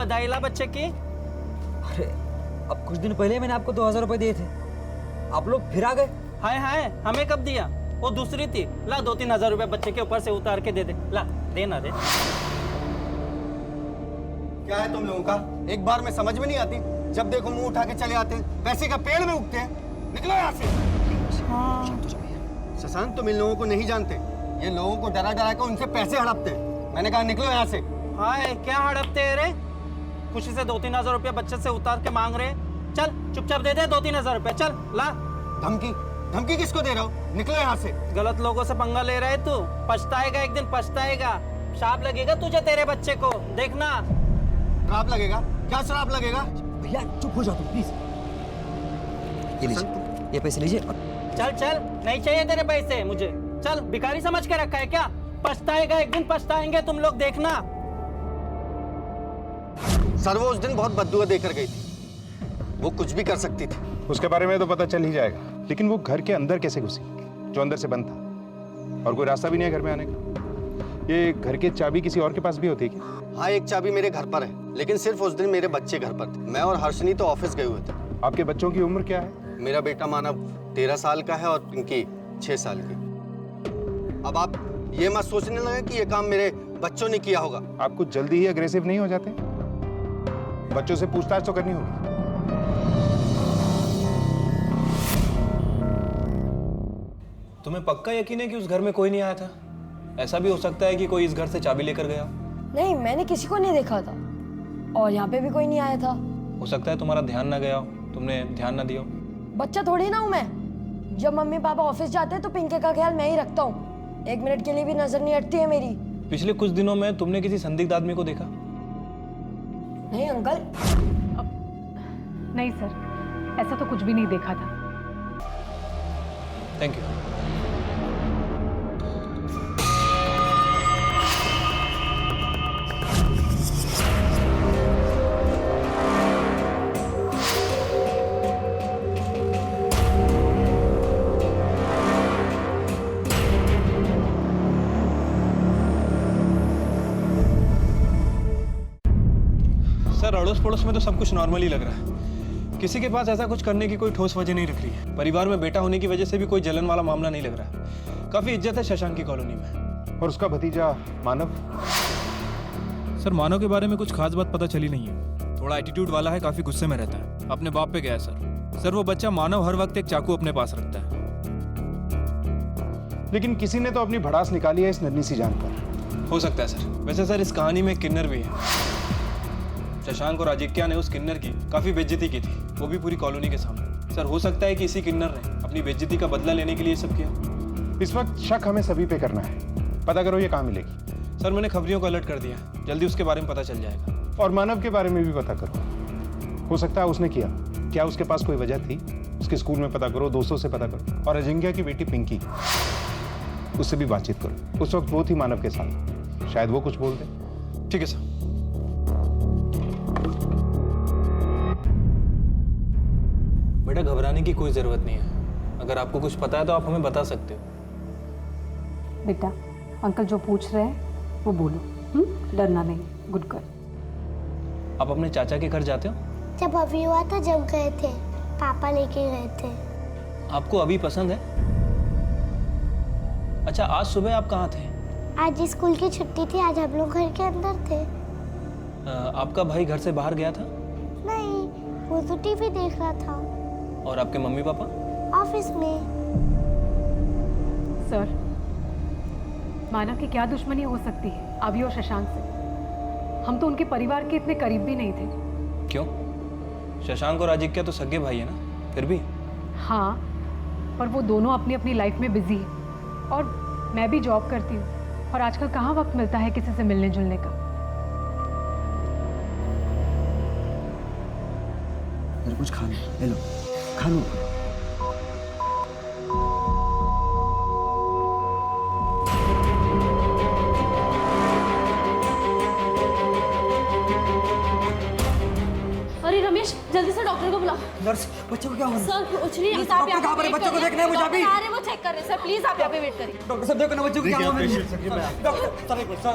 बधाई ला बच्चे की। अरे अब कुछ दिन पहले मैंने आपको 2000 रुपए दिए थे, आप लोग फिर आ गए। हाय हाय, हमें कब दिया? वो दूसरी थी। ला 2-3 हजार रुपए बच्चे के ऊपर से उतार के दे दे। ला दे ना दे। क्या है तुम लोगों का? एक बार में समझ में नहीं आती, जब देखो मुंह उठा के चले आते हैं, पैसे का पेड़ में उगते हैं। निकलो यहाँ से। शशांक तुम इन लोगों को नहीं जानते, ये लोगों को डरा डरा के उनसे पैसे हड़पते हैं। मैंने कहा निकलो यहाँ से। हाय, क्या हड़पते हैं रे? खुशी से 2-3 हजार रुपया बच्चे से उतार के मांग रहे। चल चुपचाप दे दे 2-3 हजार रुपया। चल ला। धमकी धमकी किसको दे रहा हो? निकलो यहाँ से। गलत लोगों से पंगा ले रहा है तू। पछताएगा, एक दिन पछताएगा। श्राप लगेगा तुझे, तेरे बच्चे को देखना। श्राप लगेगा? क्या श्राप लगेगा? भैया चुप हो जाओ तुम प्लीज। ये लीजिए, ये पैसे लीजिए। चल चल, नहीं चाहिए तेरे पैसे मुझे। चल, भिखारी समझ के रखा है क्या? पछताएगा, एक दिन पछताएंगे तुम लोग, देखना। सर वो उस दिन बहुत बददुआ देकर गई थी, वो कुछ भी कर सकती थी। उसके बारे में तो पता चल ही जाएगा, लेकिन वो घर के अंदर कैसे घुसी, जो अंदर से बंद था, और कोई रास्ता भी नहीं है घर में आने का। ये घर की चाबी किसी और के पास भी होती है क्या? हाँ, एक चाबी मेरे घर पर है, लेकिन सिर्फ उस दिन मेरे बच्चे घर पर थे। मैं और हर्षनी तो ऑफिस गए हुए थे। आपके बच्चों की उम्र क्या है? मेरा बेटा मानव 13 साल का है और पिंकी 6 साल की। अब आप ये मत सोचने लगे कि ये काम मेरे बच्चों ने किया होगा। आप कुछ जल्दी ही अग्रेसिव नहीं हो जाते? बच्चों से पूछताछ तो करनी होगी। तुम्हें पक्का यकीन है कि उस घर में कोई नहीं आया था? ऐसा भी हो सकता है कि कोई इस घर से चाबी लेकर गया। नहीं, मैंने किसी को नहीं देखा था और यहाँ पे भी कोई नहीं आया था। हो सकता है तुम्हारा ध्यान ना गया हो, तुमने ध्यान ना दिया हो। बच्चा थोड़ी ना हूँ मैं। जब मम्मी पापा ऑफिस जाते हैं तो पिंके का ख्याल मैं ही रखता हूँ। 1 मिनट के लिए भी नजर नहीं हटती है मेरी। पिछले कुछ दिनों में तुमने किसी संदिग्ध आदमी को देखा? नहीं अंकल। नहीं सर, ऐसा तो कुछ भी नहीं देखा था। Thank you. सर, अड़ोस पड़ोस में तो सब कुछ नॉर्मल ही लग रहा है। किसी के पास ऐसा कुछ करने की कोई ठोस वजह नहीं रख रही है। परिवार में बेटा होने की वजह से भी कोई जलन वाला मामला नहीं लग रहा है। काफी इज्जत है शशांक की कॉलोनी में। और उसका भतीजा मानव? सर, मानव के बारे में कुछ खास बात पता चली नहीं है। थोड़ा एटीट्यूड वाला है, काफी गुस्से में रहता है, अपने बाप पे गया है सर। वो बच्चा मानव हर वक्त एक चाकू अपने पास रखता है। लेकिन किसी ने तो अपनी भड़ास निकाली है इस नन्ही सी जान पर। हो सकता है सर। वैसे सर, इस कहानी में एक किन्नर भी है। शशांक और आजिक्या ने उस किन्नर की काफी बेइज्जती की थी, वो भी पूरी कॉलोनी के सामने। सर, हो सकता है कि इसी किन्नर ने अपनी बेइज्जती का बदला लेने के लिए सब किया। इस वक्त शक हमें सभी पे करना है। पता करो ये कहाँ मिलेगी। सर, मैंने खबरियों को अलर्ट कर दिया, जल्दी उसके बारे में पता चल जाएगा। और मानव के बारे में भी पता करो। हो सकता है उसने किया, क्या उसके पास कोई वजह थी? उसके स्कूल में पता करो, दोस्तों से पता करो, और अजिंक्या की बेटी पिंकी, उससे भी बातचीत करो। उस वक्त वो थी मानव के साथ, शायद वो कुछ बोल दे। ठीक है सर। बेटा, घबराने की कोई जरूरत नहीं है। अगर आपको कुछ पता है तो आप हमें बता सकते हो। बेटा, अंकल जो पूछ रहे हैं वो बोलो। डरना नहीं, गुड गर्ल। आप अपने चाचा के घर जाते हो? जब अभी हुआ था, जब गए थे, पापा लेके गए थे। आपको अभी पसंद है? अच्छा, आज सुबह आप कहाँ थे? आज स्कूल की छुट्टी थी, आज हम लोग घर के अंदर थे। आपका भाई घर से बाहर गया था? नहीं, वो तो टीवी देख रहा था। और आपके मम्मी पापा? ऑफिस में। सर, मानव की क्या दुश्मनी हो सकती है अभी और शशांक से? हम तो उनके परिवार के इतने करीब भी नहीं थे। क्यों? शशांक और आजिक्या तो सगे भाई है ना, फिर भी। हाँ, पर वो दोनों अपनी अपनी लाइफ में बिजी हैं और मैं भी जॉब करती हूँ, और आजकल कहाँ वक्त मिलता है किसी से मिलने जुलने का। मेरे कुछ खा लो, ले लो, खा लो। अरे रमेश, जल्दी से डॉक्टर को बुलाओ। नर्स, बच्चे को क्या हुआ? सर कुछ नहीं, नर्स, आप डॉक्टर कहाँ पर है? बच्चे को देखना है मुझे अभी। आ रहे हैं, वो चेक कर रहे हैं। सर प्लीज आप यहाँ पे वेट करिए। डॉक्टर साहब देखो ना बच्चे को क्या हुआ? डॉक्टर, सर एक मिनट, सर।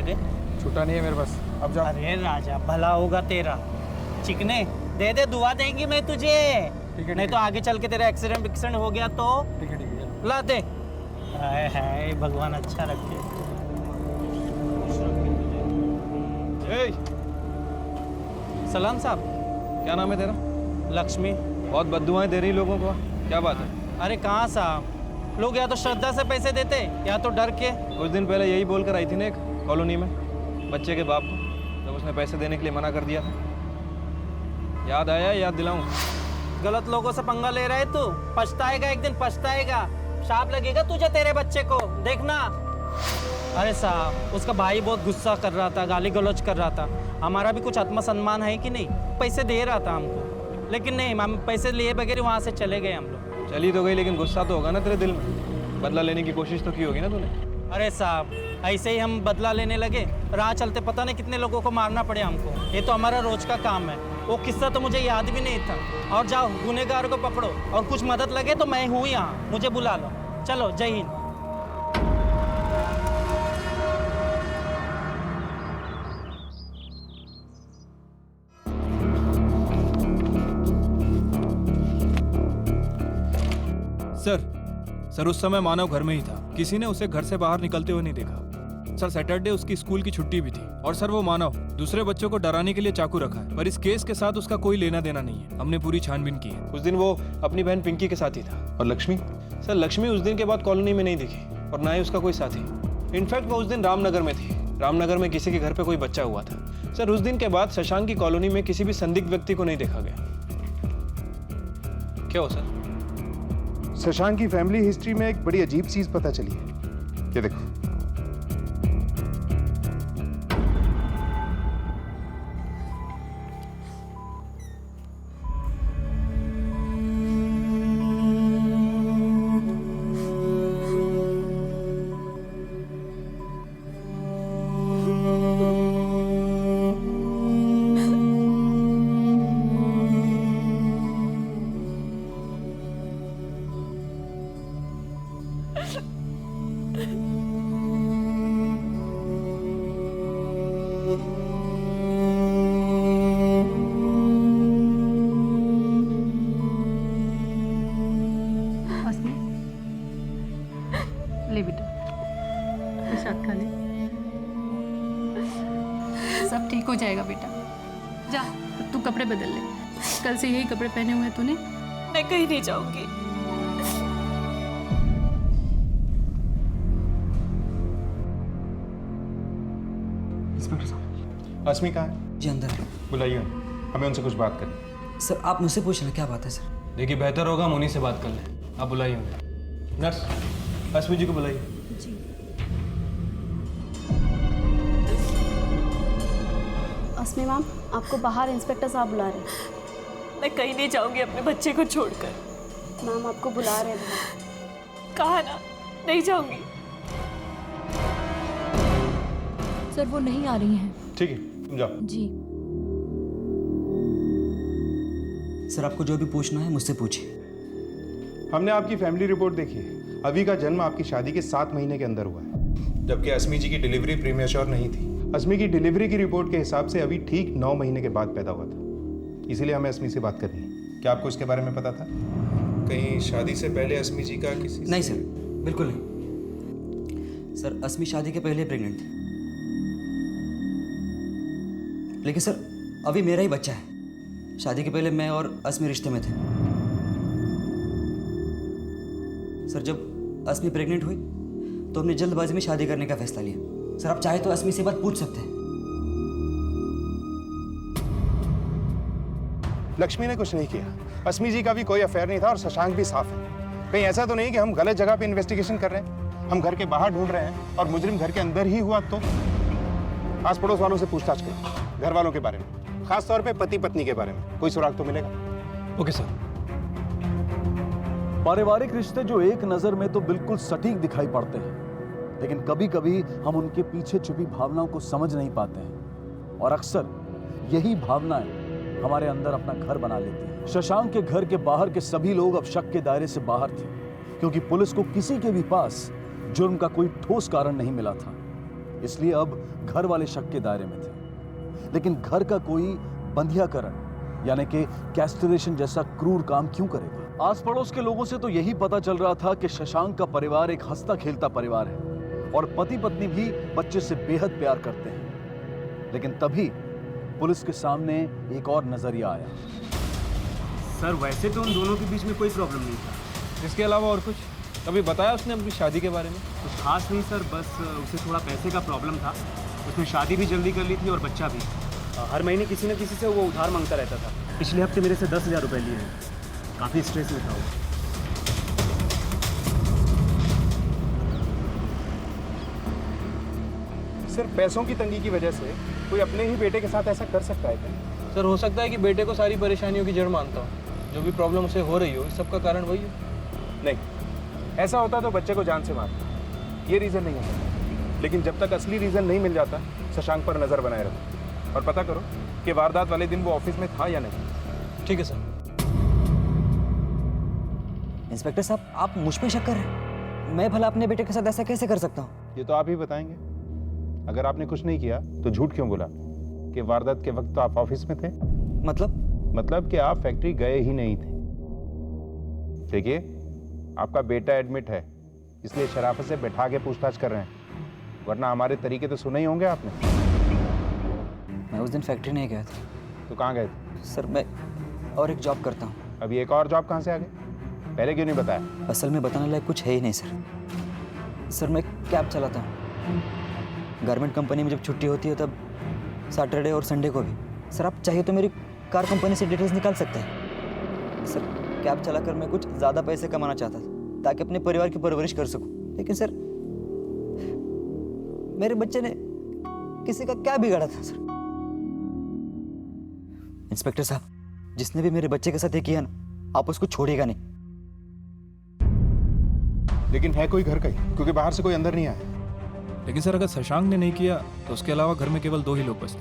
दे। छूटा नहीं है मेरे पास, अब जा। अरे राजा भला होगा तेरा। चिकने दे दे, दुआ देंगी मैं तुझे। ठीक है, नहीं तो आगे चल के तेरा एक्सीडेंट हो गया तो ठीक है ला दे। हाय हाय भगवान अच्छा रखे। ए, सलाम साहब। क्या नाम है तेरा? लक्ष्मी। बहुत बद्दुआएं दे रही लोगों को, क्या बात है? अरे कहाँ साहब, लोग या तो श्रद्धा से पैसे देते या तो डर के। कुछ दिन पहले यही बोलकर आई थी ना एक कॉलोनी में बच्चे के बाप को, जब उसने पैसे देने के लिए मना कर दिया था। याद आया? याद दिलाऊं? गलत लोगों से पंगा ले रहा है तू, पछताएगा, एक दिन पछताएगा। शाप लगेगा तुझे, तेरे बच्चे को, देखना। अरे साहब, उसका भाई बहुत गुस्सा कर रहा था, गाली गलौज कर रहा था। हमारा भी कुछ आत्मसम्मान है कि नहीं? पैसे दे रहा था हमको, लेकिन नहीं, हम पैसे लिए बगैर वहाँ से चले गए हम लोग। चली तो गई, लेकिन गुस्सा तो होगा ना तेरे दिल में। बदला लेने की कोशिश तो की होगी ना तूने? अरे साहब, ऐसे ही हम बदला लेने लगे, राह चलते पता नहीं कितने लोगों को मारना पड़े हमको। ये तो हमारा रोज का काम है। वो किस्सा तो मुझे याद भी नहीं था। और जाओ गुनहगार को पकड़ो, और कुछ मदद लगे तो मैं हूँ यहाँ, मुझे बुला लो। चलो, जय हिंद। सर उस समय मानव घर में ही था, किसी ने उसे घर से बाहर निकलते हुए नहीं देखा। सर सैटरडे उसकी स्कूल की छुट्टी भी थी। और सर वो मानव दूसरे बच्चों को डराने के लिए चाकू रखा है, पर इस केस के साथ उसका कोई लेना देना नहीं है। हमने पूरी छानबीन की है। उस दिन वो अपनी बहन पिंकी के साथ ही था। और लक्ष्मी? सर लक्ष्मी उस दिन के बाद कॉलोनी में नहीं दिखी, और ना ही उसका कोई साथी। इनफैक्ट वो उस दिन रामनगर में थी। रामनगर में किसी के घर पे कोई बच्चा हुआ था। सर उस दिन के बाद शशांक की कॉलोनी में किसी भी संदिग्ध व्यक्ति को नहीं देखा गया। क्या हो सर? शशांक की फैमिली हिस्ट्री में एक बड़ी अजीब चीज पता चली है। ये देखो, ले बेटा, प्रसाद खा ले। सब ठीक हो जाएगा बेटा। जा, तू कपड़े बदल ले। कल से यही कपड़े पहने हुए हैं तूने। मैं कहीं नहीं जाऊंगी। इंस्पेक्टर साहब। अस्मी कहाँ है? जी अंदर है। बुलाइए, हमें उनसे कुछ बात करनी। सर आप मुझसे पूछ लें, क्या बात है सर? देखिए बेहतर होगा हम उन्हीं से बात कर लें। आप बुलाइए उन्हें। नर्स, अस्मी जी को बुलाइए। जी। अस्मी मैम, आपको बाहर इंस्पेक्टर साहब बुला रहे हैं। मैं कहीं नहीं जाऊंगी अपने बच्चे को छोड़कर। मैम आपको बुला रहे हैं। कहा ना, नहीं जाऊंगी। सर वो नहीं आ रही हैं। ठीक है, तुम जाओ। जी। सर आपको जो भी पूछना है मुझसे पूछिए। हमने आपकी फैमिली रिपोर्ट देखी है। अभी का जन्म आपकी शादी के 7 महीने के अंदर हुआ है, जबकि अस्मी जी की डिलीवरी प्रीमेच्योर नहीं थी। अस्मी की डिलीवरी की रिपोर्ट के हिसाब से अभी ठीक 9 महीने के बाद पैदा हुआ था। इसीलिए हमें अस्मी से बात करनी है। क्या आपको इसके बारे में पता था? कहीं शादी से पहले अस्मी जी का किसी नहीं सर, बिल्कुल नहीं। सर अस्मी शादी के पहले प्रेग्नेंट थी, लेकिन सर अभी मेरा ही बच्चा है। शादी के पहले मैं और अस्मी रिश्ते में थे। सर जब अस्मी प्रेग्नेंट हुई तो हमने जल्दबाजी में शादी करने का फैसला लिया। सर आप चाहे तो अस्मी से बात पूछ सकते हैं। लक्ष्मी ने कुछ नहीं किया। अस्मी जी का भी कोई अफेयर नहीं था और शशांक भी साफ है। कहीं ऐसा तो नहीं कि हम गलत जगह पे इन्वेस्टिगेशन कर रहे हैं? हम घर के बाहर ढूंढ रहे हैं और मुजरिम घर के अंदर ही हुआ तो? आस पड़ोस वालों से पूछताछ करो, घर वालों के बारे में, खास तौर पे पति पत्नी के बारे में। कोई सुराग तो मिलेगा। Okay sir. पारिवारिक रिश्ते जो एक नजर में तो बिल्कुल सटीक दिखाई पड़ते हैं, लेकिन कभी कभी हम उनके पीछे छुपी भावनाओं को समझ नहीं पाते हैं, और अक्सर यही भावनाएं हमारे अंदर अपना घर बना लेती हैं। शशांक के घर के बाहर के सभी लोग अब शक के दायरे से बाहर थे, क्योंकि पुलिस को किसी के भी पास जुर्म का कोई ठोस कारण नहीं मिला था। इसलिए अब घर वाले शक के दायरे में थे। लेकिन घर का कोई बंधियाकरण यानी कि कैस्ट्रेशन जैसा क्रूर काम क्यों करेगा? आस पड़ोस के लोगों से तो यही पता चल रहा था कि शशांक का परिवार एक हंसता खेलता परिवार है और पति पत्नी भी बच्चे से बेहद प्यार करते हैं। लेकिन तभी पुलिस के सामने एक और नजरिया आया। सर वैसे तो उन दोनों के बीच में कोई प्रॉब्लम नहीं था। इसके अलावा और कुछ कभी बताया उसने अपनी शादी के बारे में? कुछ खास नहीं सर, बस उसे थोड़ा पैसे का प्रॉब्लम था। उसने शादी भी जल्दी कर ली थी और बच्चा भी। हर महीने किसी न किसी से वो उधार मांगता रहता था। पिछले हफ्ते मेरे से 10,000 रुपये लिए हैं। काफ़ी स्ट्रेस में था वो। सिर्फ पैसों की तंगी की वजह से कोई अपने ही बेटे के साथ ऐसा कर सकता है क्या? सर हो सकता है कि बेटे को सारी परेशानियों की जड़ मानता हो। जो भी प्रॉब्लम उसे हो रही हो, इस सब का कारण वही हो। नहीं, ऐसा होता तो बच्चे को जान से मारता। ये रीज़न नहीं है। लेकिन जब तक असली रीज़न नहीं मिल जाता, शशांक पर नज़र बनाए रखो और पता करो कि वारदात वाले दिन वो ऑफिस में था या नहीं। ठीक है सर। इंस्पेक्टर साहब, आप मुझ पे शक कर रहे हैं? मैं भला अपने बेटे के साथ ऐसा कैसे कर सकता हूँ? ये तो आप ही बताएंगे। अगर आपने कुछ नहीं किया तो झूठ क्यों बोला कि वारदात के वक्त तो आप ऑफिस में थे? मतलब कि आप फैक्ट्री गए ही नहीं थे। देखिए, आपका बेटा एडमिट है, इसलिए शराफत से बैठा के पूछताछ कर रहे हैं, वरना हमारे तरीके तो सुने ही होंगे आपने। मैं उस दिन फैक्ट्री नहीं गया था। तो कहाँ गए थे? सर मैं और एक जॉब करता हूँ। अभी एक और जॉब कहाँ से आ गई? पहले क्यों नहीं बताया? असल में बताने लायक कुछ है ही नहीं सर। मैं कैब चलाता हूँ। गारमेंट कंपनी में जब छुट्टी होती है तब सैटरडे और संडे को भी। सर आप चाहिए तो मेरी कार कंपनी से डिटेल्स निकाल सकते हैं। सर कैब चलाकर मैं कुछ ज़्यादा पैसे कमाना चाहता था ताकि अपने परिवार की परवरिश कर सकूं। लेकिन सर मेरे बच्चे ने किसी का क्या बिगाड़ा था? सर इंस्पेक्टर साहब, जिसने भी मेरे बच्चे के साथ ये किया ना, आप उसको छोड़िएगा नहीं। लेकिन है कोई घर का ही, क्योंकि बाहर से कोई अंदर नहीं आया। लेकिन सर अगर शशांक ने नहीं किया तो उसके अलावा घर में केवल 2 ही लोग बचते,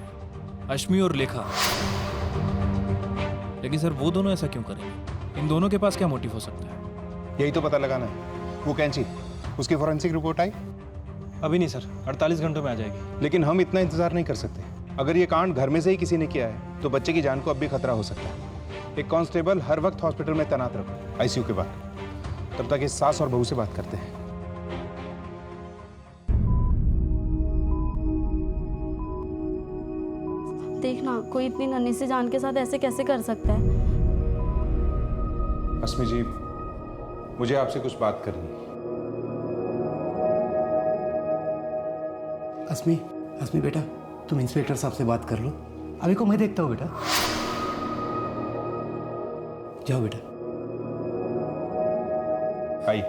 अश्मी और लेखा। लेकिन सर वो दोनों ऐसा क्यों करेंगे? इन दोनों के पास क्या मोटिव हो सकता है? यही तो पता लगाना है। वो कैंची, उसकी फॉरेंसिक रिपोर्ट आई? अभी नहीं सर, 48 घंटों में आ जाएगी। लेकिन हम इतना इंतजार नहीं कर सकते। अगर ये कांड घर में से ही किसी ने किया है तो बच्चे की जान को अब भी खतरा हो सकता है। एक कांस्टेबल हर वक्त हॉस्पिटल में तैनात रखो, आईसीयू के बाहर। तब तक इस सास और बहू से बात करते हैं। देखना, कोई इतनी नन्ही सी जान के साथ ऐसे कैसे कर सकता है? अस्मी जी, मुझे आपसे कुछ बात करनी है। अस्मी बेटा, तुम इंस्पेक्टर साहब से बात कर लो। अभी को मैं देखता हूँ बेटा। जाओ बेटा। आई।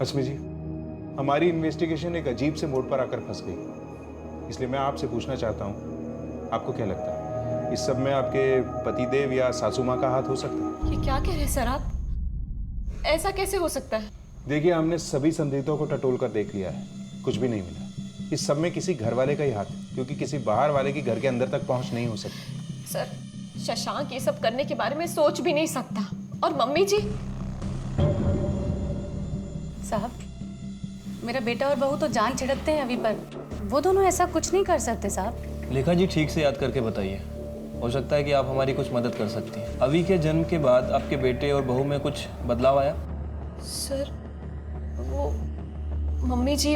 अस्मी जी, हमारी इन्वेस्टिगेशन एक अजीब से मोड़ पर आकर फंस गई। इसलिए मैं आपसे पूछना चाहता हूँ, आपको क्या लगता है इस सब में आपके पतिदेव या सासू माँ का हाथ हो सकता है? ये क्या कह रहे हैं सर आप? ऐसा कैसे हो सकता है? देखिए, हमने सभी संदिग्धों को टटोल कर देख लिया है, कुछ भी नहीं मिला। इस सब में किसी घर वाले का ही हाथ है, क्योंकि किसी बाहर वाले की घर के अंदर तक पहुंच नहीं हो सकती। सर, शशांक ये सब करने के बारे में सोच भी नहीं सकता। और मम्मी जी? साहब, मेरा बेटा और बहू तो जान छिड़कते हैं अभी पर, वो दोनों ऐसा कुछ नहीं कर सकते साहब। लेखा जी, ठीक से याद करके बताइए। हो सकता है कि आप हमारी कुछ मदद कर सकती हैं। अभी के जन्म के बाद आपके बेटे और बहू में कुछ बदलाव आया? सर, वो मम्मी जी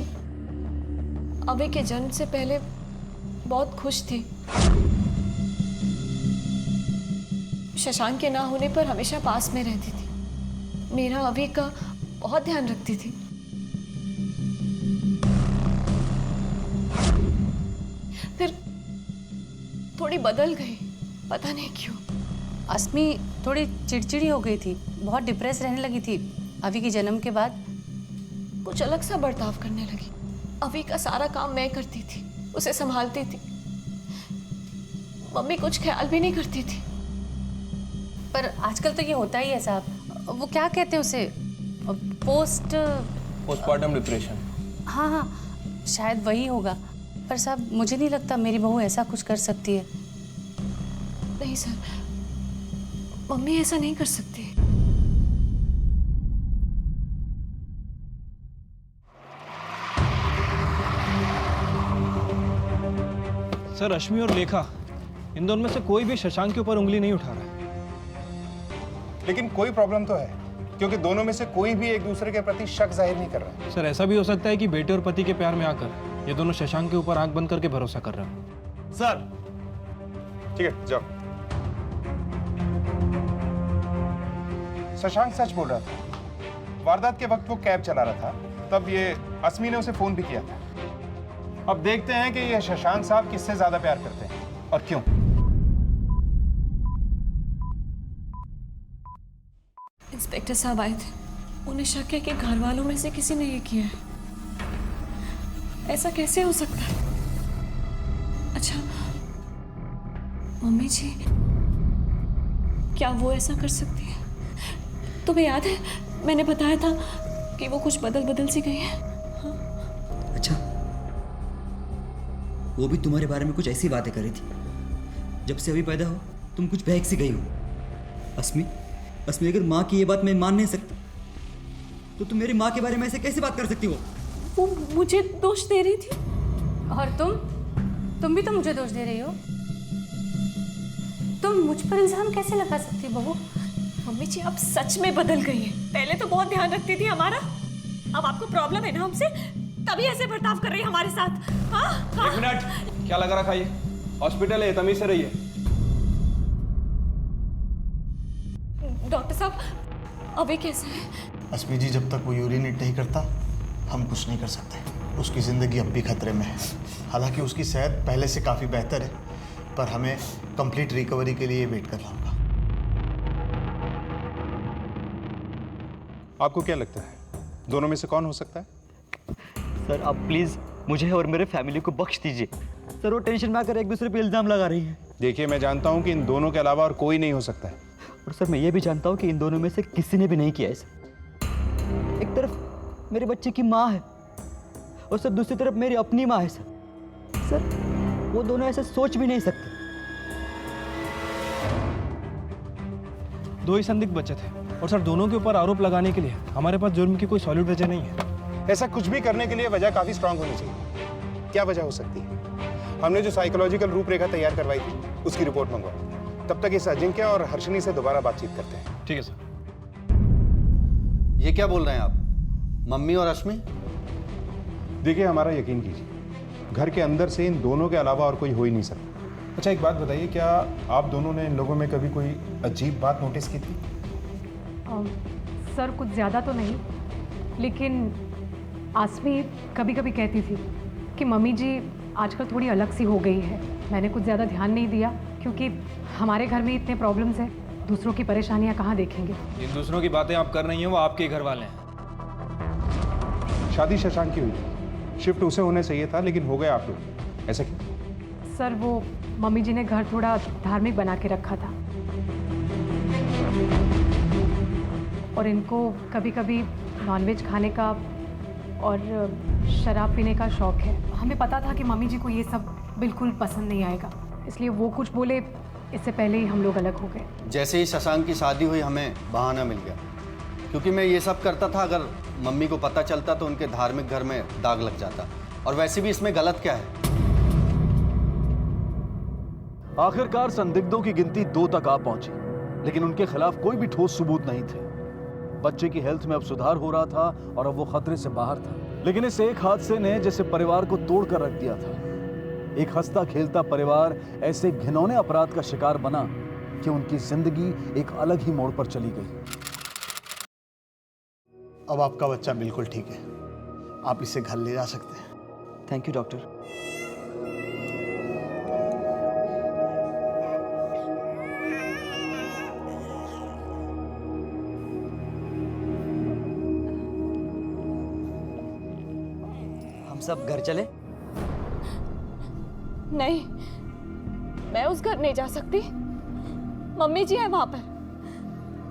अभी के जन्म से पहले बहुत खुश थी। शशांक के ना होने पर हमेशा पास में रहती थी। मेरा अभी का बहुत ध्यान रखती थी। फिर थोड़ी बदल गई, पता नहीं क्यों। अस्मी थोड़ी चिड़चिड़ी हो गई थी, बहुत डिप्रेस रहने लगी थी अभी के जन्म के बाद। कुछ अलग सा बर्ताव करने लगी। अभी का सारा काम मैं करती थी, उसे संभालती थी। मम्मी कुछ ख्याल भी नहीं करती थी। पर आजकल तो ये होता ही है साहब। वो क्या कहते हैं उसे, पोस्टमार्टम डिप्रेशन। हाँ, शायद वही होगा। पर साहब, मुझे नहीं लगता मेरी बहू ऐसा कुछ कर सकती है। नहीं सर, मम्मी ऐसा नहीं कर सकती। सर रश्मि और लेखा, इन दोनों में से कोई भी शशांक के ऊपर उंगली नहीं उठा रहा है। लेकिन कोई प्रॉब्लम तो है, क्योंकि दोनों में से कोई भी एक दूसरे के प्रति शक जाहिर नहीं कर रहा। सर ऐसा भी हो सकता है कि बेटे और पति के प्यार में आकर ये दोनों शशांक के ऊपर आंख बंद करके भरोसा कर रहे हैं। सर ठीक है, जाओ। शशांक सच बोल रहा था। वारदात के वक्त वो कैब चला रहा था, तब ये अस्मी ने उसे फोन भी किया था। अब देखते हैं कि ये शशांक साहब किससे ज्यादा प्यार करते हैं और क्यों। इंस्पेक्टर साहब आए थे, उन्हें शक है कि घर वालों में से किसी ने ये किया है। ऐसा कैसे हो सकता है? अच्छा, मम्मी जी, क्या वो ऐसा कर सकती है? तुम्हें याद है मैंने बताया था कि वो कुछ बदल सी गई है। अच्छा, वो भी तुम्हारे बारे में कुछ ऐसी बातें कर रही थी। जब से अभी पैदा हो तुम कुछ बहक सी गई हो। अस्मी, अगर माँ की ये बात मैं मान नहीं सकता तो तुम मेरी माँ के बारे में ऐसे कैसे बात कर सकती हो? वो मुझे दोष दे रही थी। और तुम भी तो मुझे दोष दे रही हो। तुम मुझ पर इल्जाम कैसे लगा सकती बहू? मम्मी जी, आप सच में बदल गई हैं। पहले तो बहुत ध्यान रखती थी हमारा, अब आपको प्रॉब्लम है ना हमसे, तभी ऐसे बर्ताव कर रही है हमारे साथ। हाँ? एक मिनट, क्या लगा रखा ये? हॉस्पिटल है, तमीज से रहिए। डॉक्टर साहब, अभी कैसे है? अस्मी जी, जब तक वो यूरिनेट नहीं करता हम कुछ नहीं कर सकते। उसकी ज़िंदगी अब भी खतरे में है। हालांकि उसकी सेहत पहले से काफ़ी बेहतर है, पर हमें कंप्लीट रिकवरी के लिए वेट करना होगा। आपको क्या लगता है दोनों में से कौन हो सकता है? सर आप प्लीज़ मुझे और मेरे फैमिली को बख्श दीजिए। सर वो टेंशन में आकर एक दूसरे पे इल्ज़ाम लगा रही है। देखिए, मैं जानता हूं कि इन दोनों के अलावा और कोई नहीं हो सकता है। और सर मैं ये भी जानता हूँ कि इन दोनों में से किसी ने भी नहीं किया ऐसा। एक तरफ मेरे बच्चे की माँ है और सर दूसरी तरफ मेरी अपनी माँ है। सर वो दोनों ऐसे सोच भी नहीं सकते। दो ही संदिग्ध बचे थे और सर दोनों के ऊपर आरोप लगाने के लिए हमारे पास जुर्म की कोई सॉलिड वजह नहीं है। ऐसा कुछ भी करने के लिए वजह काफी स्ट्रांग होनी चाहिए। क्या वजह हो सकती है? हमने जो साइकोलॉजिकल रूपरेखा तैयार करवाई थी उसकी रिपोर्ट मंगवाओ। तब तक इस अजिंक्य और हर्षिनी से दोबारा बातचीत करते हैं। ठीक है सर। ये क्या बोल रहे हैं आप? मम्मी और अश्मी? देखिए, हमारा यकीन कीजिए, घर के अंदर से इन दोनों के अलावा और कोई हो ही नहीं सकता। अच्छा, एक बात बताइए, क्या आप दोनों ने इन लोगों में कभी कोई अजीब बात नोटिस की थी? सर कुछ ज़्यादा तो नहीं, लेकिन आसमी कभी कभी कहती थी कि मम्मी जी आजकल थोड़ी अलग सी हो गई है। मैंने कुछ ज़्यादा ध्यान नहीं दिया क्योंकि हमारे घर में इतने प्रॉब्लम्स हैं, दूसरों की परेशानियां कहाँ देखेंगे। जिन दूसरों की बातें आप कर रही हैं वो आपके ही घर वाले हैं। शादी शशांक की हुई थी, शिफ्ट उसे होने चाहिए था, लेकिन हो गया आप लोग। ऐसा क्यों? सर वो मम्मी जी ने घर थोड़ा धार्मिक बना के रखा था और इनको कभी कभी नॉनवेज खाने का और शराब पीने का शौक है। हमें पता था कि मम्मी जी को ये सब बिल्कुल पसंद नहीं आएगा, इसलिए वो कुछ बोले इससे पहले ही हम लोग अलग हो गए। जैसे ही शशांक की शादी हुई हमें बहाना मिल गया, क्योंकि मैं ये सब करता था। अगर मम्मी को पता चलता तो उनके धार्मिक घर में दाग लग जाता। और वैसे भी इसमें गलत क्या है? आखिरकार संदिग्धों की गिनती 2 तक आ पहुंची, लेकिन उनके खिलाफ कोई भी ठोस सबूत नहीं थे। बच्चे की हेल्थ में अब सुधार हो रहा था और अब वो खतरे से बाहर था। लेकिन इस एक हादसे ने जैसे परिवार को तोड़कर रख दिया था। एक हंसता खेलता परिवार ऐसे घिनौने अपराध का शिकार बना कि उनकी जिंदगी एक अलग ही मोड़ पर चली गई। अब आपका बच्चा बिल्कुल ठीक है, आप इसे घर ले जा सकते हैं। Thank you doctor. हम सब घर चले? नहीं, मैं उस घर नहीं जा सकती। मम्मी जी है वहां पर।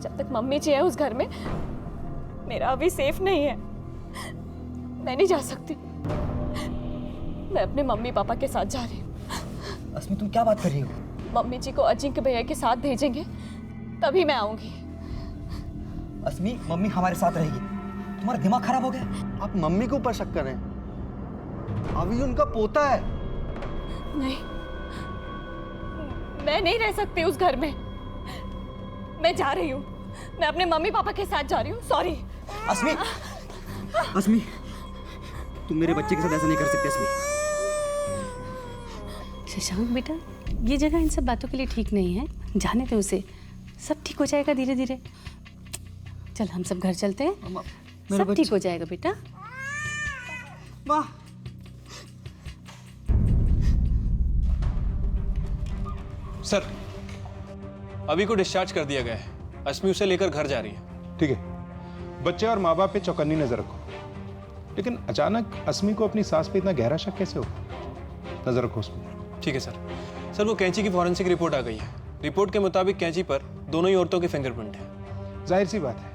जब तक मम्मी जी है उस घर में, मेरा अभी सेफ नहीं है। मैं नहीं जा सकती। मैं अपने मम्मी पापा के साथ जा रही हूँ। अस्मी तुम क्या बात कर रही हो? मम्मी जी को अजिंक्य भैया के साथ भेजेंगे तभी मैं आऊंगी। अस्मी, मम्मी हमारे साथ रहेगी। तुम्हारा दिमाग खराब हो गया? आप मम्मी के ऊपर शक कर रहे हैं? अभी उनका पोता है। नहीं, मैं नहीं रह सकती उस घर में। मैं जा रही हूँ, मैं अपने मम्मी पापा के साथ जा रही हूँ। सॉरी। अस्मी, अस्मी, तुम मेरे बच्चे के साथ ऐसा नहीं कर सकते अस्मी। शशांक बेटा, ये जगह इन सब बातों के लिए ठीक नहीं है। जाने दो उसे, सब ठीक हो जाएगा धीरे धीरे। चल हम सब घर चलते हैं, सब ठीक हो जाएगा बेटा। माँ, सर, अभी को डिस्चार्ज कर दिया गया है। अस्मी उसे लेकर घर जा रही है। ठीक है, बच्चे और माँ बाप पे चौकन्नी नजर रखो। लेकिन अचानक अस्मी को अपनी सास पे इतना गहरा शक कैसे हो? नजर रखो उस पर। ठीक है सर। सर, वो कैंची की फॉरेंसिक रिपोर्ट आ गई है। रिपोर्ट के मुताबिक कैंची पर दोनों ही औरतों के फिंगरप्रिंट है। जाहिर सी बात है,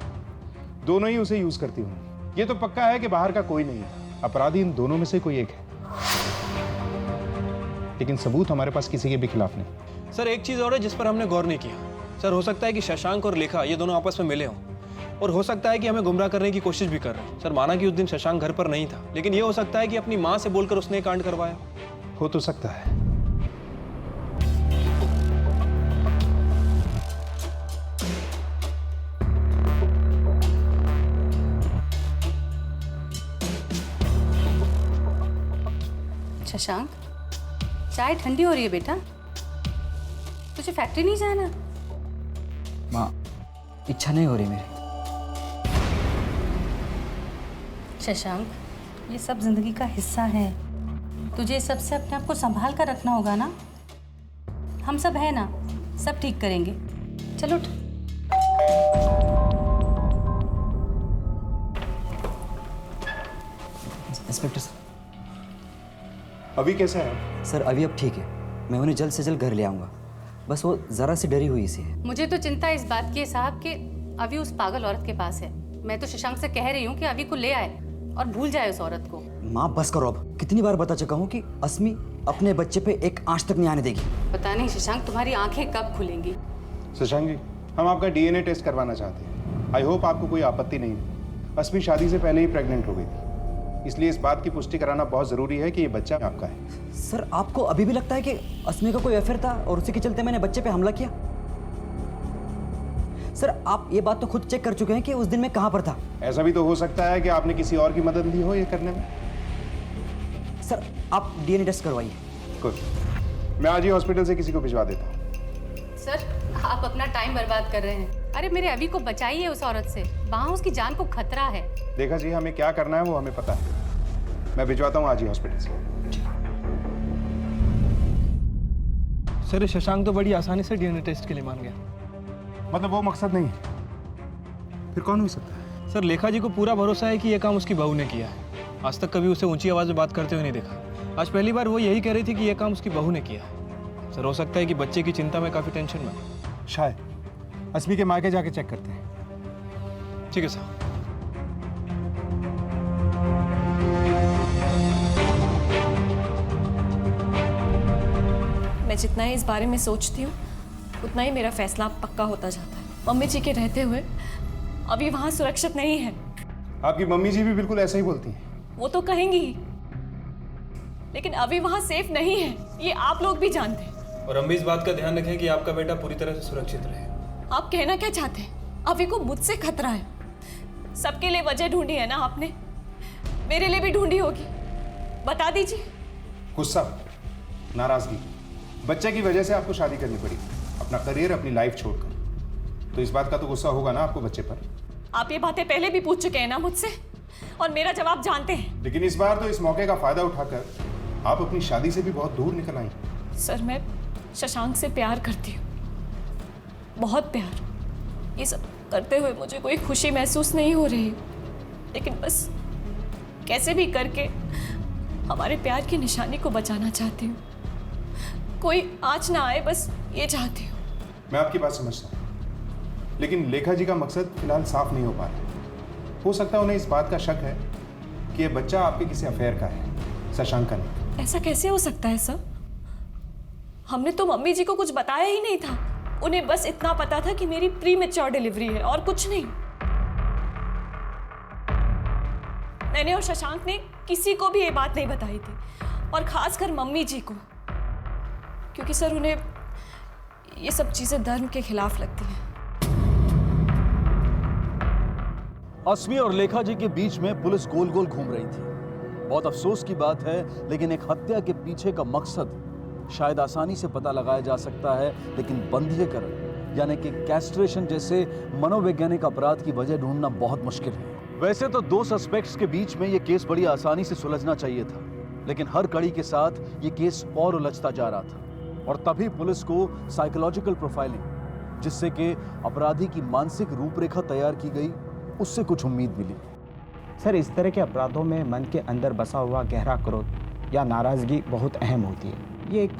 दोनों ही उसे यूज करती होंगी। ये तो पक्का है कि बाहर का कोई नहीं है। अपराधी इन दोनों में से कोई एक है। लेकिन सबूत हमारे पास किसी के भी खिलाफ नहीं। सर, एक चीज और है जिस पर हमने गौर नहीं किया। सर, हो सकता है कि शशांक और लेखा ये दोनों आपस में मिले हों, और हो सकता है कि हमें गुमराह करने की कोशिश भी कर रहे हैं। सर, माना कि उस दिन शशांक घर पर नहीं था, लेकिन ये हो सकता है कि अपनी माँ से बोलकर उसने ये कांड करवाया। हो तो सकता है। शशांक, चाय ठंडी हो रही है बेटा, तुझे फैक्ट्री नहीं जाना? माँ, इच्छा नहीं हो रही मेरी। शशांक, ये सब जिंदगी का हिस्सा है। तुझे सबसे अपने आप को संभाल कर रखना होगा ना। हम सब है ना, सब ठीक करेंगे। चलो उठ। इंस्पेक्टर सर, अभी कैसा है? सर अभी अब ठीक है। मैं उन्हें जल्द से जल्द घर ले आऊँगा। बस वो ज़रा सी डरी हुई सी है। मुझे तो चिंता इस बात की है साहब कि अभी उस पागल औरत के पास है। मैं तो शशांक से कह रही हूँ कि अभी को ले आए और भूल जाए उस औरत को। माँ बस करो अब। कितनी बार बता चुका हूँ कि अस्मी अपने बच्चे पे एक आंच तक नहीं आने देगी। पता नहीं शशांक, तुम्हारी आंखें कब खुलेंगी। शशांक जी, हम आपका डीएनए टेस्ट करवाना चाहते हैं। आई होप आपको कोई आपत्ति नहीं है। अस्मी शादी से पहले ही प्रेग्नेंट हो गई थी, इसलिए इस बात की पुष्टि कराना बहुत जरूरी है कि ये बच्चा आपका है। सर, आपको अभी भी लगता है कि अस्मी का कोई अफेयर था और उसी के चलते मैंने बच्चे पे हमला किया? सर, आप ये बात तो खुद चेक कर चुके हैं कि उस दिन मैं कहां पर था। ऐसा भी तो हो सकता है कि आपने किसी और की मदद ली हो ये करने में। सर, आप डीएनए टेस्ट करवाइए। गुड, मैं आज ही हॉस्पिटल से किसी को भिजवा देता हूँ। सर, आप अपना टाइम बर्बाद कर रहे हैं। अरे मेरे अभी को बचाइए उस औरत से, वहाँ उसकी जान को खतरा है। देखा जी, हमें क्या करना है वो हमें पता है। मैं भिजवाता हूँ आज ही हॉस्पिटल से। सर, शशांक तो बड़ी आसानी से डीएनए टेस्ट के लिए मान गया। मतलब वो मकसद नहीं है, फिर कौन हो सकता है? सर, लेखा जी को पूरा भरोसा है कि ये काम उसकी बहू ने किया है। आज तक कभी उसे ऊंची आवाज में बात करते हुए नहीं देखा। आज पहली बार वो यही कह रही थी कि ये काम उसकी बहू ने किया है। सर, हो सकता है कि बच्चे की चिंता में काफी टेंशन में। शायद अस्मी के मायके जाके चेक करते हैं। ठीक है सर। मैं जितना ही इस बारे में सोचती हूँ उतना ही मेरा फैसला पक्का होता जाता है। मम्मी जी के रहते हुए अभी वहाँ सुरक्षित नहीं है। आपकी मम्मी जी भी बिल्कुल ऐसा ही बोलती हैं। वो तो कहेंगी ही, लेकिन अभी वहाँ सेफ नहीं है, ये आप लोग भी जानते हैं। और हम भी इस बात का ध्यान रखें कि आपका बेटा पूरी तरह से सुरक्षित रहे। आप कहना क्या चाहते हैं? अभी को मुझसे खतरा है। सबके लिए वजह ढूंढी है ना आपने, मेरे लिए भी ढूंढी होगी। बता दीजिए। गुस्सा, नाराजगी, बच्चे की वजह से आपको शादी करनी पड़ी, अपना करियर, अपनी लाइफ छोड़कर। तो इस बात का तो गुस्सा होगा ना आपको बच्चे पर। आप ये बातें पहले भी पूछ चुके हैं ना मुझसे, और मेरा जवाब जानते हैं। लेकिन इस बार तो इस मौके का फायदा उठाकर आप अपनी शादी से भी बहुत दूर निकल आई। सर, मैं शशांक से प्यार करती हूँ, बहुत प्यार। ये सब करते हुए मुझे कोई खुशी महसूस नहीं हो रही, लेकिन बस कैसे भी करके हमारे प्यार की निशानी को बचाना चाहती हूँ। कोई आँच ना आए, बस ये चाहती हूँ। मैं आपकी बात समझता हूँ, लेकिन लेखा जी का मकसद फिलहाल साफ नहीं हो पा रहा। हो सकता है उन्हें इस बात का शक है कि ये बच्चा आपके किसी अफेयर का है, शशांक का नहीं। ऐसा कैसे हो सकता है सर? हमने तो मम्मी जी को कुछ बताया ही नहीं था। उन्हें बस इतना पता था कि मेरी प्री मैच्योर डिलीवरी है और कुछ नहीं। मैंने और शशांक ने किसी को भी ये बात नहीं बताई थी, और खासकर मम्मी जी को, क्योंकि सर उन्हें ये सब चीजें धर्म के खिलाफ लगती हैं। अस्मी और लेखा जी के बीच में पुलिस गोल गोल घूम रही थी। बहुत अफसोस की बात है, लेकिन एक हत्या के पीछे का मकसद शायद आसानी से पता लगाया जा सकता है, लेकिन बंधीकरण यानी कि कैस्ट्रेशन जैसे मनोवैज्ञानिक अपराध की वजह ढूंढना बहुत मुश्किल है। वैसे तो दो सस्पेक्ट्स के बीच में यह केस बड़ी आसानी से सुलझना चाहिए था, लेकिन हर कड़ी के साथ ये केस और उलझता जा रहा था। और तभी पुलिस को साइकोलॉजिकल प्रोफाइलिंग, जिससे कि अपराधी की मानसिक रूपरेखा तैयार की गई, उससे कुछ उम्मीद मिली। सर, इस तरह के अपराधों में मन के अंदर बसा हुआ गहरा क्रोध या नाराज़गी बहुत अहम होती है। ये एक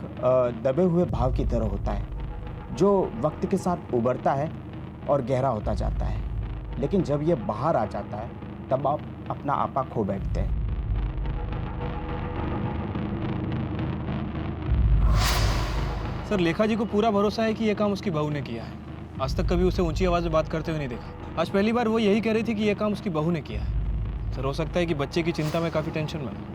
दबे हुए भाव की तरह होता है जो वक्त के साथ उभरता है और गहरा होता जाता है, लेकिन जब ये बाहर आ जाता है तब आप अपना आपा खो बैठते हैं। सर, लेखा जी को पूरा भरोसा है कि यह काम उसकी बहू ने किया है। आज तक कभी उसे ऊंची आवाज में बात करते हुए नहीं देखा। आज पहली बार वो यही कह रही थी कि यह काम उसकी बहू ने किया है। सर, हो सकता है कि बच्चे की चिंता में काफी टेंशन में है।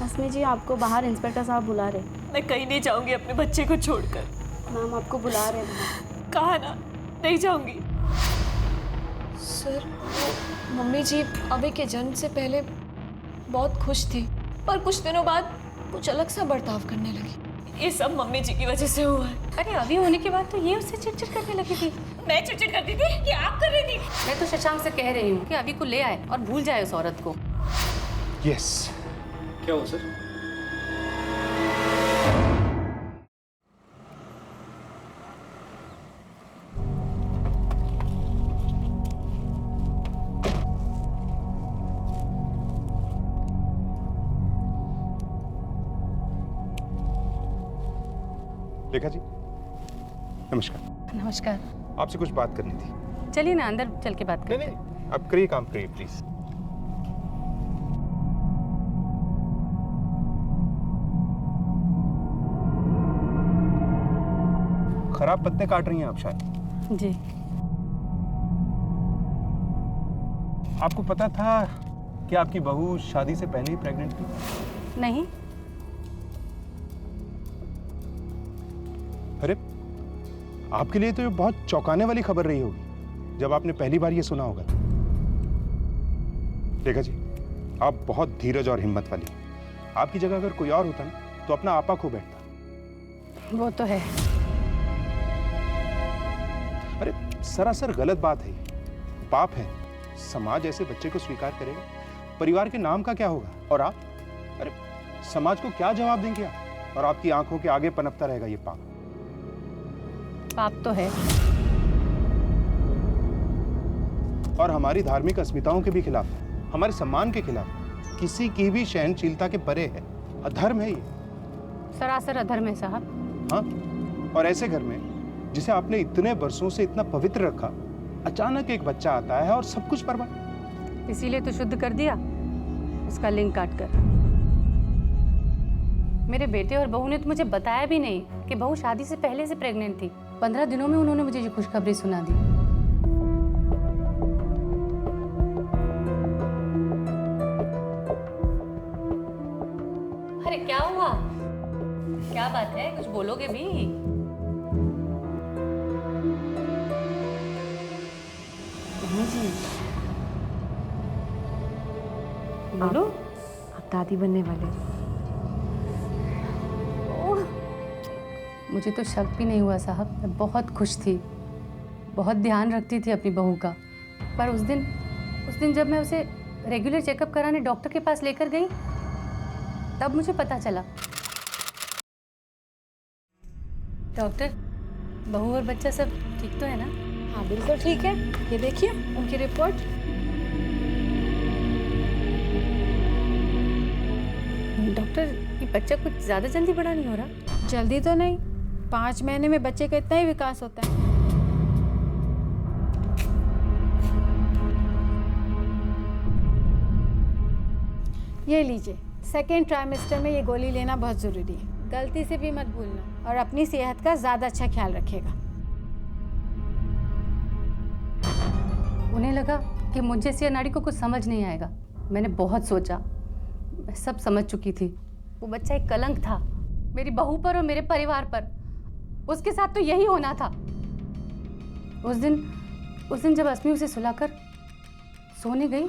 अस्मी जी, आपको बाहर इंस्पेक्टर साहब बुला रहे। मैं कहीं नहीं जाऊंगी अपने बच्चे को छोड़कर। मैम, आपको बुला रहे हैं। कहा ना, नहीं जाऊंगी। सर, मम्मी जी अभी के जन्म से पहले बहुत खुश थी, पर कुछ दिनों बाद कुछ अलग सा बर्ताव करने लगी। ये सब मम्मी जी की वजह से हुआ है। अरे अभी होने के बाद तो ये उससे चिड़चिड़ करने लगी थी। मैं चिड़चिड़ करती थी कि आप कर रही थी? मैं तो शशांक से कह रही हूँ कि अभी को ले आए और भूल जाए उस औरत को। यस। क्या हुआ सर? लेखा जी, नमस्कार। नमस्कार। आपसे कुछ बात करनी थी। चलिए ना, अंदर चल के बात करते हैं। नहीं, आप करिए, काम करिए प्लीज। खराब पत्ते काट रही हैं आप शायद। जी। आपको पता था कि आपकी बहू शादी से पहले ही प्रेग्नेंट थी? नहीं। अरे, आपके लिए तो ये बहुत चौंकाने वाली खबर रही होगी जब आपने पहली बार ये सुना होगा। लेखा जी, आप बहुत धीरज और हिम्मत वाली हैं। आपकी जगह अगर कोई और होता ना तो अपना आपा खो बैठता। वो तो है। अरे, सरासर गलत बात है। पाप है। समाज ऐसे बच्चे को स्वीकार करेगा? परिवार के नाम का क्या होगा? और आप, अरे समाज को क्या जवाब देंगे आप? और आपकी आंखों के आगे पनपता रहेगा ये पाप। पाप तो है, और हमारी धार्मिक अस्मिताओं के भी खिलाफ है, हमारे सम्मान के खिलाफ है, किसी की भी सहनशीलता के परे है। अधर्म है ये। सरासर अधर्म है साहब। हाँ, और ऐसे घर में जिसे आपने इतने वर्षों से इतना पवित्र रखा, अचानक एक बच्चा आता है और सब कुछ बर्बाद। इसीलिए तो शुद्ध कर दिया उसका लिंग काट कर। मेरे बेटे और बहू ने तो मुझे बताया भी नहीं कि बहू शादी से पहले से प्रेग्नेंट थी। 15 दिनों में उन्होंने मुझे ये खुशखबरी सुना दी। अरे क्या हुआ? क्या बात है? कुछ बोलोगे भी? मम्मी जी, बोलो। आप दादी बनने वाले। मुझे तो शक भी नहीं हुआ साहब। मैं बहुत खुश थी, बहुत ध्यान रखती थी अपनी बहू का। पर उस दिन जब मैं उसे रेगुलर चेकअप कराने डॉक्टर के पास लेकर गई, तब मुझे पता चला। डॉक्टर, बहू और बच्चा सब ठीक तो है ना? हाँ बिल्कुल ठीक है। ये देखिए उनकी रिपोर्ट। डॉक्टर, ये बच्चा कुछ ज़्यादा जल्दी बड़ा नहीं हो रहा? जल्दी तो नहीं, 5 महीने में बच्चे का इतना ही विकास होता है। ये लीजिए, सेकेंड ट्राइमेस्टर में ये गोली लेना बहुत ज़रूरी है। गलती से भी मत भूलना और अपनी सेहत का ज़्यादा अच्छा ख्याल रखेगा। उन्हें लगा कि मुझ जैसी अनाड़ी को कुछ समझ नहीं आएगा। मैंने बहुत सोचा, मैं सब समझ चुकी थी। वो बच्चा एक कलंक था मेरी बहू पर और मेरे परिवार पर। उसके साथ तो यही होना था। उस दिन जब अस्मी उसे सुलाकर सोने गई,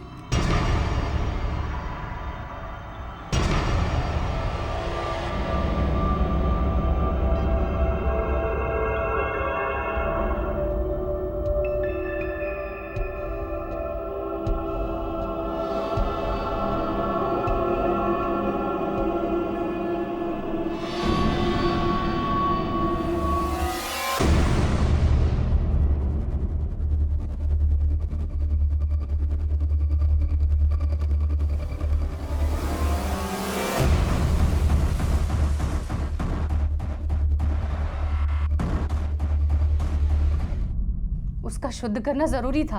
उसका शुद्ध करना जरूरी था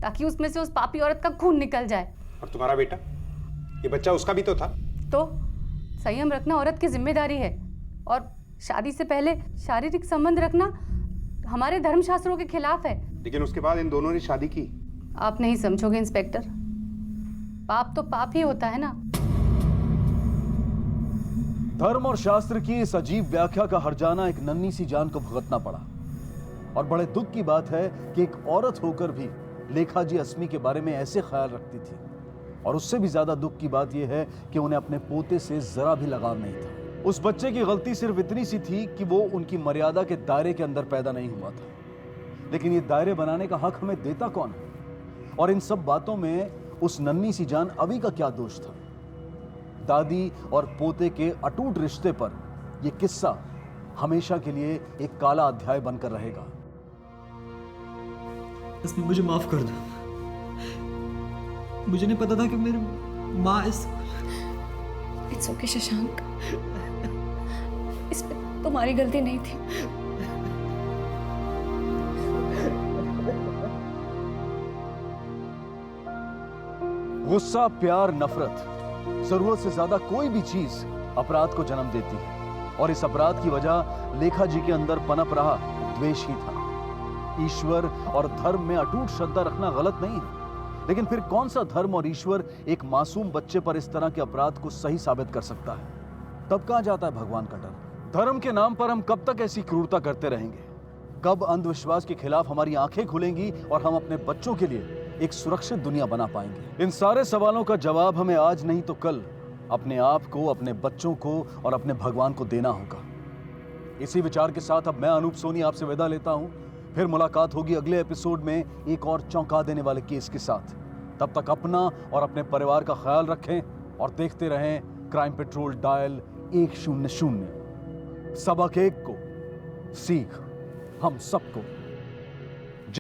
ताकि उसमें से उस पापी औरत का खून निकल जाए। और तुम्हारा बेटा, ये बच्चा उसका भी तो था। तो संयम रखना औरत की जिम्मेदारी है और शादी से पहले शारीरिक संबंध रखना हमारे धर्मशास्त्रों के खिलाफ है। लेकिन उसके बाद इन दोनों ने शादी की। आप नहीं समझोगे इंस्पेक्टर, पाप तो पाप ही होता है ना। धर्म और शास्त्र की इस अजीब व्याख्या का हर्जाना एक नन्ही सी जान को भुगतना पड़ा। और बड़े दुख की बात है कि एक औरत होकर भी लेखा जी अस्मी के बारे में ऐसे ख्याल रखती थी। और उससे भी ज्यादा दुख की बात यह है कि उन्हें अपने पोते से जरा भी लगाव नहीं था। उस बच्चे की गलती सिर्फ इतनी सी थी कि वो उनकी मर्यादा के दायरे के अंदर पैदा नहीं हुआ था। लेकिन ये दायरे बनाने का हक हमें देता कौन है? और इन सब बातों में उस नन्ही सी जान अभी का क्या दोष था? दादी और पोते के अटूट रिश्ते पर यह किस्सा हमेशा के लिए एक काला अध्याय बनकर रहेगा। इसमें मुझे माफ कर दो। मुझे नहीं पता था कि मेरी माँ इस इट्स ओके शशांक, इसमें तुम्हारी गलती नहीं थी। गुस्सा, प्यार, नफरत, जरूरत से ज्यादा कोई भी चीज अपराध को जन्म देती है। और इस अपराध की वजह लेखा जी के अंदर पनप रहा द्वेष ही था। ईश्वर और धर्म में अटूट श्रद्धा रखना गलत नहीं है, लेकिन फिर कौन सा धर्म और ईश्वर एक मासूम बच्चे पर इस तरह के अपराध को सही साबित कर सकता है? तब कहां जाता है भगवान का डर? धर्म के नाम पर हम कब तक ऐसी क्रूरता करते रहेंगे? कब अंधविश्वास के खिलाफ हमारी आंखें खुलेंगी और हम अपने बच्चों के लिए एक सुरक्षित दुनिया बना पाएंगे? इन सारे सवालों का जवाब हमें आज नहीं तो कल अपने आप को, अपने बच्चों को और अपने भगवान को देना होगा। इसी विचार के साथ अब मैं अनूप सोनी आपसे विदा लेता हूं। फिर मुलाकात होगी अगले एपिसोड में एक और चौंका देने वाले केस के साथ। तब तक अपना और अपने परिवार का ख्याल रखें और देखते रहें क्राइम पेट्रोल डायल 100। सबक एक को सीख हम सबको।